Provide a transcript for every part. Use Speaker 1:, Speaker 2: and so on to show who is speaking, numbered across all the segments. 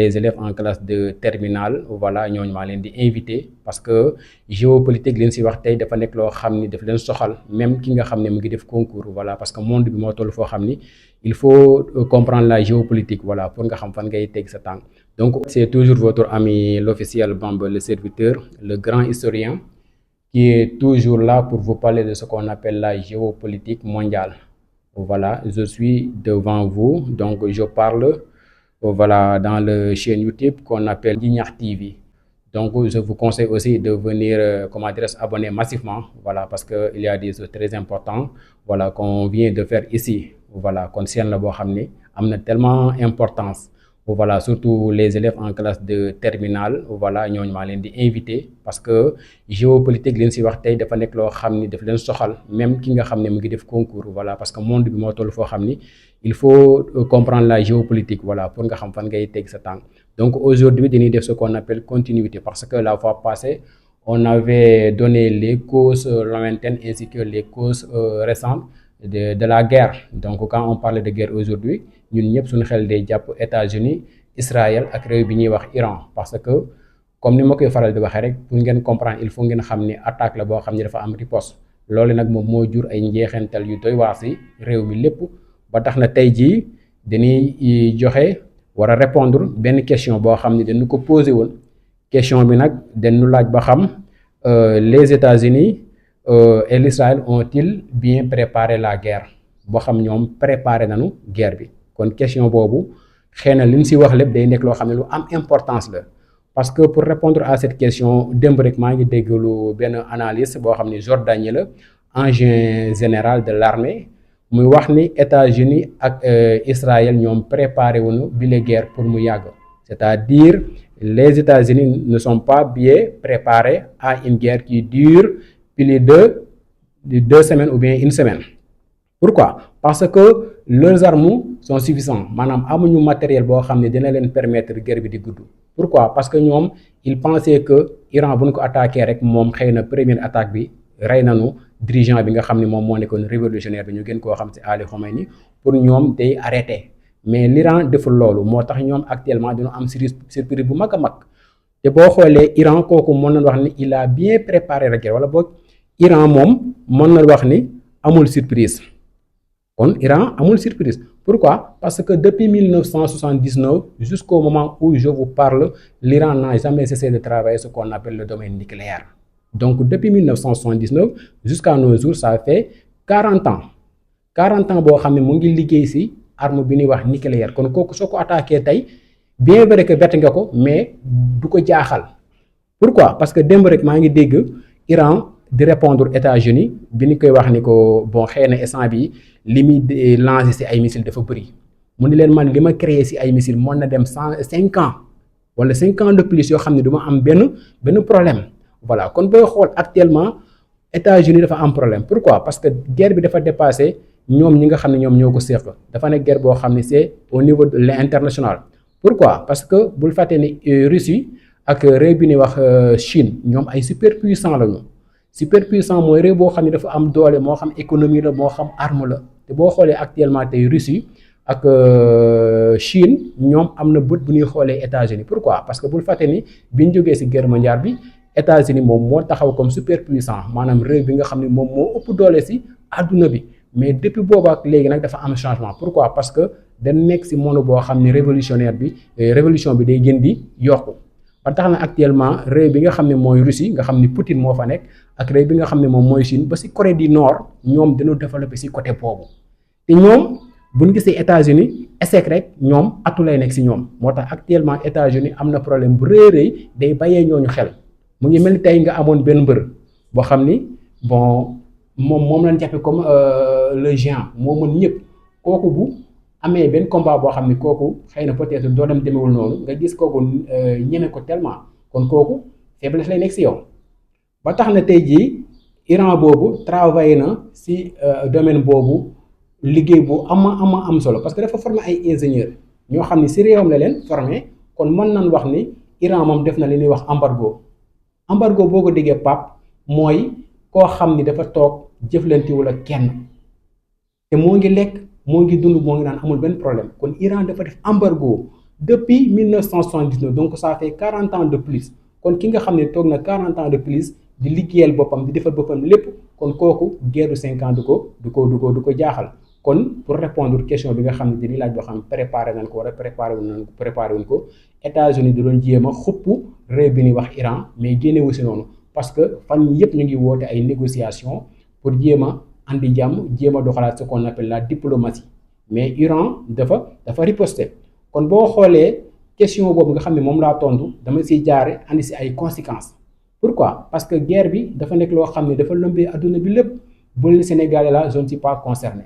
Speaker 1: les élèves en classe de terminale voilà ñooñu maa leen di invité parce que géopolitique leen si wax tey dafa nekk loo xam ni daf leen soxal même ki nga xam ne mu ngi def concours voilà parce que monde bi moo toll foo xam ni il faut comprendre la géopolitique voilà pour nga xam fan ngay teg sa tànk. Donc c'est toujours votre ami l'officiel Bamba le serviteur, le grand historien qui est toujours là pour vous parler de ce qu'on appelle la géopolitique mondiale. Voilà, je suis devant vous, donc je parle voilà, dans le chaîne YouTube qu'on appelle Guignard TV. Donc, je vous conseille aussi de venir, comment dire, abonner massivement, voilà, parce qu'il y a des choses très importantes, voilà, qu'on vient de faire ici, voilà, concerne le Bohamni, a tellement d'importance. Voilà, surtout les élèves en classe de terminale, voilà, ñooñu maa leen di invité parce que géopolitique leen si wax tey dafa nekk loo xam ni daf leen soxal même ki nga xam ne mu ngi def concours voilà parce que monde bi moo toll foo xam ni il faut comprendre la géopolitique voilà pour nga xam fan ngay teg sa tànk. Donc aujourd'hui dañuy def ce qu'on appelle continuité parce que la fois passée on avait donné les causes lointaines ainsi que les causes récentes de la guerre. Donc quand on parle de guerre aujourd'hui ñun ñëpp suñu xel day jàpp États-Unis Israël ak réew bi ñuy wax Iran parce que comme ni ma koy faral di waxee rek pour ngeen comprendre il faut ngeen xam ni attaque la boo xam ni dafa am riposte loolu nag moom moo jur ay njeexental yu doy waar si réew mi lépp ba tax na tey jii dañuy joxe war a répondre benn question boo xam ni dañu ko posé woon question bi nag dañu laaj ba xam les États-Unis et l'Israël ont-ils bien préparé la guerre boo xam ñoom préparé nañu guerre bi. Kon question boobu xëy na li ñu si wax lépp day nekk loo xam ne lu am importance la parce que pour répondre à cette question démb rek maa ngi déglu benn analyste boo xam ne Jordanie la engin général de l'armée muy wax ni États-Unis ak Israël ñoom préparé wuñu bile guerre pour mu yàgg c'est-à-dire les États-Unis ne sont pas bien préparés à une guerre qui dure plus de 2 semaines ou bien 1 semaine. Pourquoi? Parce que leurs armes sont suffisantes maanaam amuñu matériel boo xam ne dina leen permettre guerre bi di gudd. Pourquoi? Parce que ñoom ils pensaient que Iran bu ñu ko attaqué rek moom xëy na première attaque bi rey nañu dirigeant bi nga xam ne moom moo nekkoon révolutionnaire bi ñu gën koo xam ci Ali Khomeini pour ñoom day arrêté mais l'Iran deful loolu moo tax ñoom actuellement dañu am surprise bu mag a mag te boo xoolee Iran kooku mën nañu wax ni il a bien préparé la guerre wala boog Iran moom mën na wax ni amul surprise. Kon Iran amul surprise. Pourquoi? Parce que depuis 1979 jusqu'au moment où je vous parle, l'Iran n'a jamais cessé de travailler ce qu'on appelle le domaine nucléaire. Donc depuis 1979 jusqu'à nos jours, ça fait 40 ans. 40 ans boo xam ne mu ngi liggéey ci arme bi ñuy wax nucléaire. Kon kooku soo ko attaqué tey bien vrai que bett nga ko mais du ko jaaxal. Pourquoi? Parce que démb rek maa ngi dégg Iran di répondre États-Unis bi ñu koy wax ni ko bon xëy na instant bi li muy lancé ci ay missiles dafa bëri mu ni leen man li ma créé ci ay missiles mën na dem 5 ans wala 5 ans de plus yoo xam ne du ma am benn problème voilà kon booy xool actuellement États-Unis dafa am problème. Pourquoi? Parce que guerre bi dafa dépassé ñoom ñi nga xam ne ñoom ñoo ko séq dafa nekk guerre boo xam ne c'est au niveau de l'international. Pourquoi? Parce que bul fàtte ni Russie ak réew bi ñuy wax Chine ñoom ay superpuissants lañu. Superpuissant mooy réew boo xam ne dafa am doole moo xam économie la moo xam arme la te boo xoolee actuellement tey Russie ak Chine ñoom am na bët bu ñuy xoolee États-Unis. Pourquoi? Parce que bul fàtte ni biñ jógee ci guerre mondiale bi États-Unis moom moo taxaw comme superpuissant maanaam réew bi nga xam ne moom moo ëpp doole ci àdduna bi mais depuis boobu ak léegi nag dafa am changement. Pourquoi? Parce que dañ nekk ci monde boo xam ne révolutionnaire bi révolution bi day gën di yokku. ba tax na actuellement réew bi nga xam ne mooy Russie nga xam ne Poutine moo fa nekk ak réew bi nga xam ne moom mooy Chine ba ci Corée du Nord ñoom dañoo développé ci côté boobu te ñoom bu ñu gisee États-Unis échec rek ñoom atu lay nekk ci ñoom moo tax actuellement États-Unis am na problème bu rëy day bàyyee ñooñu xel mu ngi mel ni tey nga amoon benn mbër boo xam ni bon moom lañ jàppe comme le géant moo mën ñëpp kooku bu amee benn combat boo xam ne kooku xëy na peut-être doo dem demewul noonu nga gis kooku ñeme ko tellement kon kooku faiblesse lay nekk ci yow ba tax na tey jii Iran boobu travaillé na ci domaine boobu liggéey bu am solo parce que dafa former ay ingénieurs ñoo xam ne ci réewam la leen formé kon mën nañ wax ni Iran moom def na li ñuy wax embargo boo ko déggee Pape mooy koo xam ni dafa toog jëflantewul ak kenn te moo ngi lekk moo ngi dund moo ngi naan amul benn problème kon Iran dafa def embargo depuis 1979 donc ça fait 40 ans de plus kon ki nga xam ne toog na 40 ans de plus di liggéeyal boppam di defal boppam lépp kon kooku guerre du 5 ans du ko jaaxal. kon pour répondre question bi nga xam ne dañuy laaj boo xam préparé nañ ko wala préparé wuñ ko États-Unis da doon jéem a xupp réew bi ñuy wax Iran mais génnewu si noonu parce que fan yëpp ñu ngi woote ay négociations pour jéem a andi jàmm jéem a doxalaat ce qu'on appelle la diplomatie mais Iran dafa riposter kon boo xoolee question boobu nga xam ne moom laa tontu dama siy jaare andi si ay conséquences. Pourquoi? Parce que guerre bi dafa nekk loo xam ne dafa lëmbee adduna bi lépp bu leen Sénégalais la je ne suis pas concerné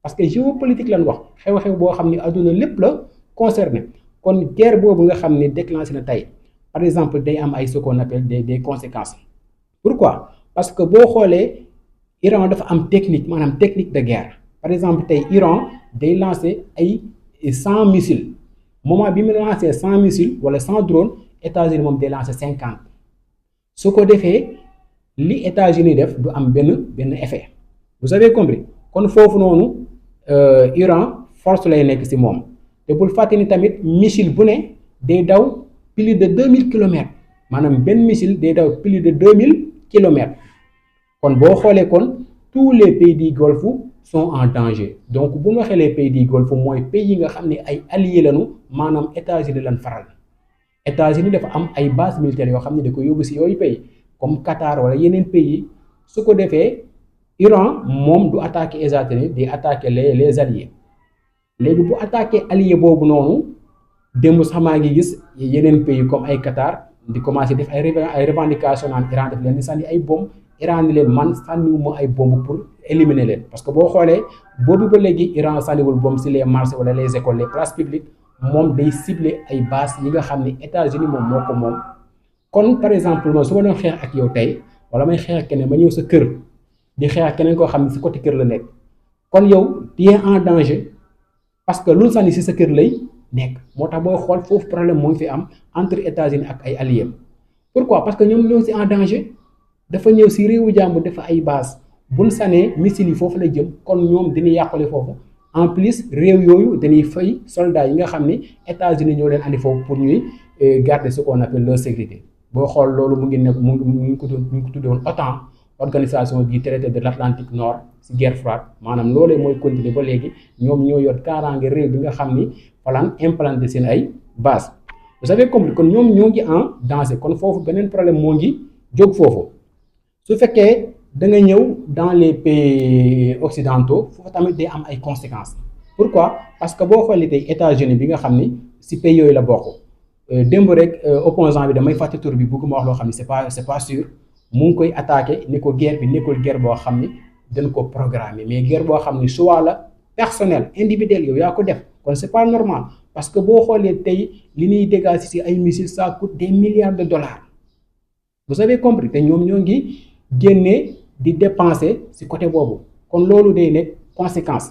Speaker 1: parce que géopolitique lañ wax xew-xew boo xam ne adduna lépp la concerné kon guerre boobu nga xam ne déclenché na tey par exemple day am ay ce qu'on appelle des conséquences. Pourquoi? Parce que boo xoolee Iran dafa am technique maanaam technique de guerre par exemple tey Iran day lancer ay 100 missiles moment bi mu lancer 100 missiles wala 100 drones États-Unis moom day lancer 50 su ko defee li États-Unis def du am benn effet vous avez compris kon foofu noonu Iran force lay nekk ci moom te bul fàtte ni tamit missile bu ne day daw plus de 2000 kilomètres maanaam benn missile day daw plus de 2000 kilomètres kon boo xoolee kon tous les pays du Golfe sont en danger donc bu ñu waxee les pays du Golfe mooy pays yi nga xam ne ay alliés lañu maanaam États-Unis lañ faral. États-Unis dafa am ay bases militaires yoo xam ne da ko yóbbu si yooyu pays comme Qatar wala yeneen pays su ko defee Iran moom du attaquer États-Unis di attaquer les alliés léegi bu attaquer allié boobu noonu démb sax maa ngi gis yeneen pays comme ay Qatar di commencer def ay revendications naan Iran daf leen di sànni ay bomb Iran ni leen man sànniwuma ay bomb pour éliminer leen parce que boo xoolee boobu ba léegi Iran sànniwul bomb si les marchés wala les écoles les places publiques. moom day cibler ay bases yi nga xam ne États-Unis moom moo ko moom kon par exemple man su ma doon xeex ak yow tey wala may xeex ak keneen ma ñëw sa kër di xeex ak keneen koo xam ne si côté kër la nekk kon yow tu es en danger parce que lu sànni si sa kër lay nekk moo tax booy xool foofu problème moo ngi fi am entre États-Unis ak ay alliés. Pourquoi? Parce que ñoom ñoo si en danger dafa ñëw si réewu jàmbur dafa ay base buñ sànnee missiles yi foofu la jëm kon ñoom dañuy yàqule foofu. En plus réew yooyu dañuy fay soldats yi nga xam ne États-Unis ñoo leen andi foofu pour ñuy garder ce qu'on appelle leur sécurité boo xool loolu mu ngi nekk mu ngi ko tuddee woon OTAN organisation du traité de l'Atlantique Nord si guerre froide maanaam loolee mooy continuer ba léegi ñoom ñoo yor kaaraange réew bi nga xam ni falan implanté seen ay base vous avez compris kon ñoom ñoo ngi en danger kon foofu beneen problème moo ngi jóg foofu su fekkee da nga ñëw dans les pays occidentaux foofu tamit day am ay conséquences. Pourquoi? Parce que boo xoolee tey États-Unis bi nga xam ni si pays yooyu la bokk démb rek opposant bi damay fàtte tur bi bëgguma wax loo xam ni c'est pas sûr mu ngi koy attaqué ni ko guerre bi nekkul guerre boo xam ni dañ ko programmer mais guerre boo xam ni choix la personnel individuel yow yaa ko def kon c'est pas normal parce que boo xoolee tey li ñuy dégager si ay missiles ça coûte des milliards de dollars vous avez compris te ñoom ñoo ngi génnee di dépenser ci côté boobu kon loolu day nekk conséquence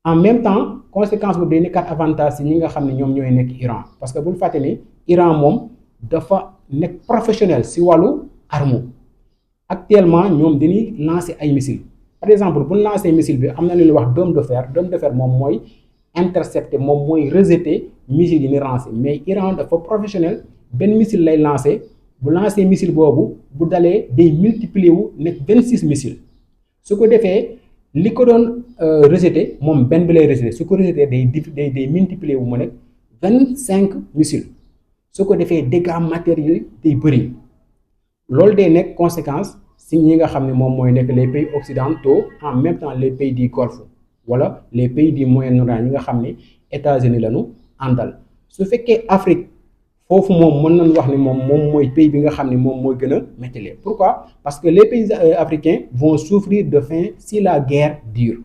Speaker 1: en même temps conséquence boobu day nekkaat avantage ci ñi nga xam ne ñoom ñooy nekk Iran parce que bul fàtte ni Iran moom dafa nekk professionnel ci wàllu arme actuellement ñoom dañuy lancer ay missiles par exemple bu ñu lancer missile bi am na lu ñuy wax dôme de fer moom mooy intercepter moom mooy rejeter missile yi ni lancer mais Iran dafa professionnel benn missile lay lancer. bu lancé missile boobu bu dalee day multiplier wu nekk 26 missiles su ko defee li ko doon rejeté moom benn bi lay rejeté su ko rejeté day multiplier wu mu nekk 25 missiles su ko defee dégâts matériels day bëri loolu day nekk conséquence si ñi nga xam ne moom mooy nekk les pays occidentaux en même temps les pays du Golfe wala les pays du Moyen-Orient ñi nga xam ne États-Unis lañu àndal su fekkee Afrique. foofu moom mën nañu wax ni moom mooy pays bi nga xam ne moom mooy gën a métti. Pourquoi? Parce que les pays africains vont souffrir de faim si la guerre dure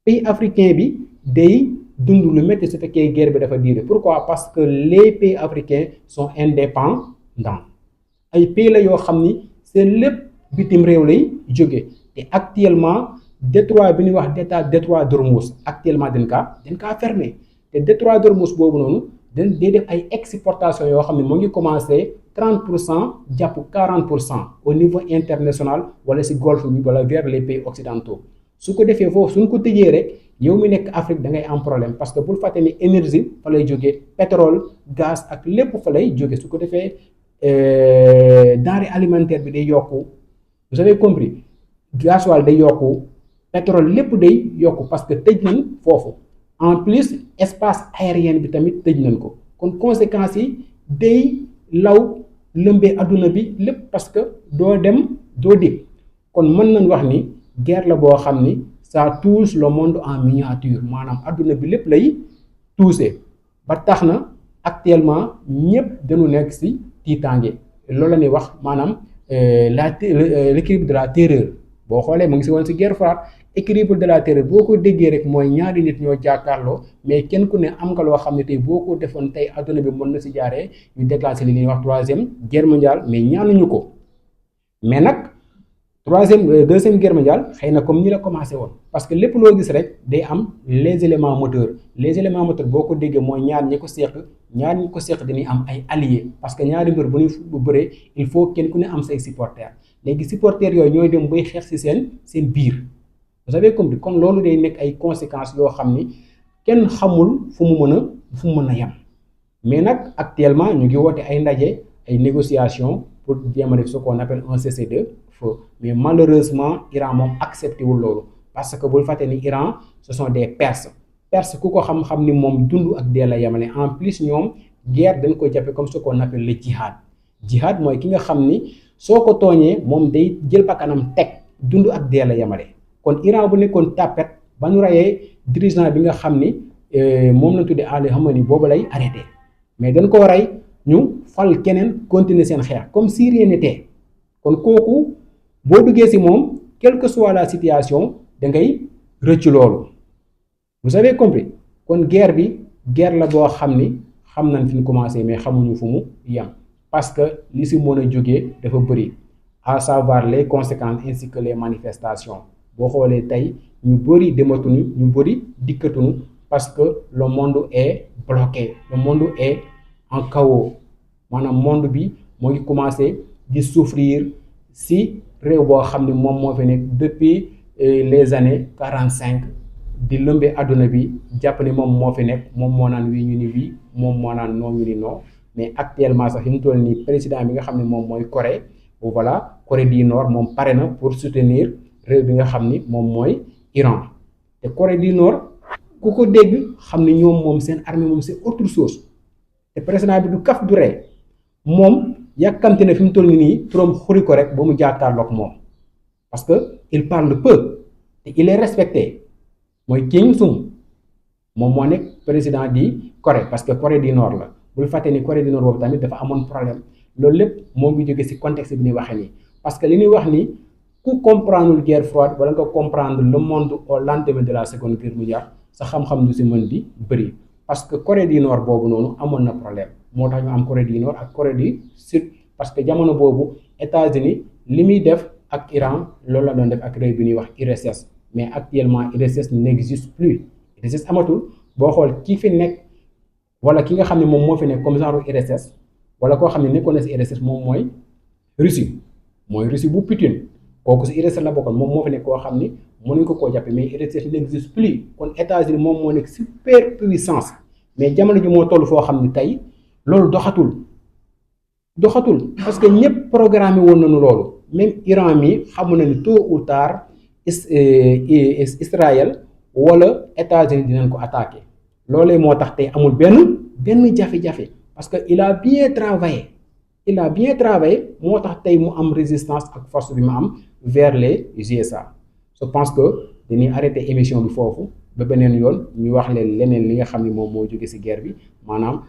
Speaker 1: pays africain bi day dund lu métti su fekkee guerre bi dafa durer. Pourquoi? Parce que les pays africains sont indépendants ay pays la yoo xam ni seen lépp bitim réew lay jóge te actuellement détroit bi ñuy wax détroit d'Ormuz actuellement dañ kaa fermé te détroit d'Ormuz boobu noonu. day def ay exportation yoo xam ne mu ngi commencé 30% jàpp 40% au niveau international wala ci golfe bi wala vers les pays occidentaux su ko defee foofu suñ ko tëjee rek yow mi nekk Afrique da ngay am problème parce que bul fàtte ni énergie fa lay jógee pétrole gaz ak lépp fa lay jóge su ko defee denrée alimentaire bi day yokku vous avez compris gasoil day yokku pétrole lépp day yokku parce que tëj nañ foofu en plus espace aérien bi tamit tëj nañ ko kon conséquences yi day law lëmbee adduna bi lépp parce que doo dem doo dikk kon mën nañ wax ni guerre la boo xam ni ça touche le monde en miniature maanaam adduna bi lépp lay touché ba tax na actuellement ñëpp dañu nekk ci tiitaange loolu la ñuy wax maanaam l'équilibre de la terreur boo xoolee mu ngi ci woon ci guerre froide équilibre de la terreur boo ko déggee rek mooy ñaari nit ñoo jàkkaarloo mais kenn ku ne am nga loo xam ne tey boo ko defoon tey adduna bi mën na ci jaaree ñu déclenché li ñuy wax troisième guerre mondiale mais ñaanuñu ko mais nag deuxième guerre mondiale xëy na comme ni la commencé woon parce que lépp loo gis rek day am les éléments moteurs boo ko déggee mooy ñaar ñi ko seq dañuy am ay alliés parce que ñaari mbër bu ñu bëree il faut kenn ku ne am say supporters léegi supporters yooyu ñooy dem bay xeex ci seen biir vous avez compris kon loolu day nekk ay conséquences yoo xam ni kenn xamul fu mu mën a yem mais nag actuellement ñu ngi woote ay ndaje ay négociations pour jéem a def ce qu'on appelle un cessez-le-feu mais malheureusement Iran moom accepté wul loolu parce que bul fàtte ni Iran ce sont des Perses ku ko xam-xam ni moom dund ak dee la yemale en plus ñoom guerre dañ ko jàppe comme ce qu'on appelle le jihad mooy ki nga xam ni soo ko tooñee moom day jël bakkanam teg dund ak dee la yemale kon Iran bu nekkoon tapet ba ñu reyee dirigeant bi nga xam ni moom la tuddee Ali Khamenei boobu lay arrêté mais dañ ko rey ñu fal keneen continuer seen xeex comme si rien n'était kon kooku boo duggee ci moom quelle que soit la situation da ngay rëcc loolu vous avez compris kon guerre la boo xam ni xam nañ fi ñu commencé mais xamuñu fu mu yem parce que li ci mën a jógee dafa bëri à savoir les conséquences ainsi que les manifestations boo xoolee tey ñu bëri dematuñu ñu bëri dikkatuñu parce que le monde est bloqué le monde est en chaos maanaam monde bi moo ngi commencé di souffrir si réew boo xam ne moom moo fi nekk depuis les années 45 di lëmbee adduna bi jàpp ne moom moo fi nekk moom moo naan wii ñu ni wii moom moo naan non ñu ni non mais actuellement sax fi mu toll nii président bi nga xam ne moom mooy Corée Corée du Nord moom pare na pour soutenir réew bi nga xam ni moom mooy Iran te Corée du Nord ku ko dégg xam ne ñoom moom seen armée moom c'est autre chose te président bi du kaf du ree moom yàkkamte na fi mu toll nii turam xuri ko rek ba mu jàkkaarloog moom parce que il parle peu te il est respecté mooy Kim Sung moom moo nekk président di Corée parce que Corée du Nord la bul fàtte ni Corée du Nord boobu tamit dafa amoon problème loolu lépp moo ngi jóge ci contexte bi ñuy waxee nii parce que li ñuy wax ni ku comprendre guerre froide wala nga comprendre le monde au lendemain de la seconde guerre mondiale sa xam-xam du ci mën di bëri parce que Corée du Nord boobu noonu amoon na problème moo tax ñu am Corée du Nord ak Corée du Sud parce que jamono boobu États-Unis li muy def ak Iran loolu la doon def ak réew bi ñuy wax URSS mais actuellement URSS n'existe plus URSS amatul boo xool ki fi nekk wala ki nga xam ne moom moo fi nekk comme genre URSS wala koo xam ne nekkoon na ci URSS moom mooy Russie bu Poutine kooku ci URSS la bokkoon moom moo fi nekk koo xam ni mënuñ ko koo jàppe mais URSS n'existe plus kon États-Unis moom moo nekk super puissance mais jamono ji moo toll foo xam ne tey loolu doxatul parce que ñëpp programmé woon nañu loolu même Iran mi xamu na ni tôt ou tard Israël wala États-Unis dinañ ko attaqué loolee moo tax tey amul benn jafe-jafe parce que il a bien travaillé moo tax tey mu am résistance ak force bi mu am vers les USA je pense que dañuy arrêté émission bi foofu ba beneen yoon ñu wax leen leneen li nga xam ne moom moo jóge ci guerre bi maanaam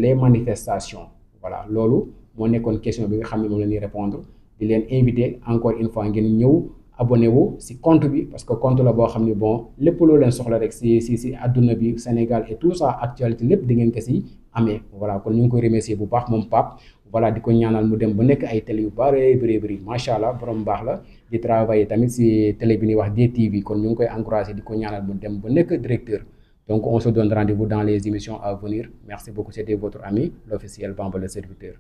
Speaker 1: les manifestations voilà loolu moo nekkoon question bi nga xam ne moom la ñuy répondre di leen inviter encore une fois ngeen ñëw abonné wu ci compte bi parce que compte la boo xam ne bon lépp loo leen soxla rek ci àdduna bi Sénégal et tout ça actualité lépp di ngeen ko ci amee voilà kon ñu ngi koy remercier bu baax moom Pape voilà di ko ñaanal mu dem ba nekk ay télé yu bëri macha allah borom baax la di travailler tamit ci télé bi ñuy wax DTV kon ñu ngi koy encourager di ko ñaanal mu dem ba nekk directeur donc on se donne rendez-vous dans les émissions à venir merci beaucoup c'était votre ami l'officiel Bamba le serviteur.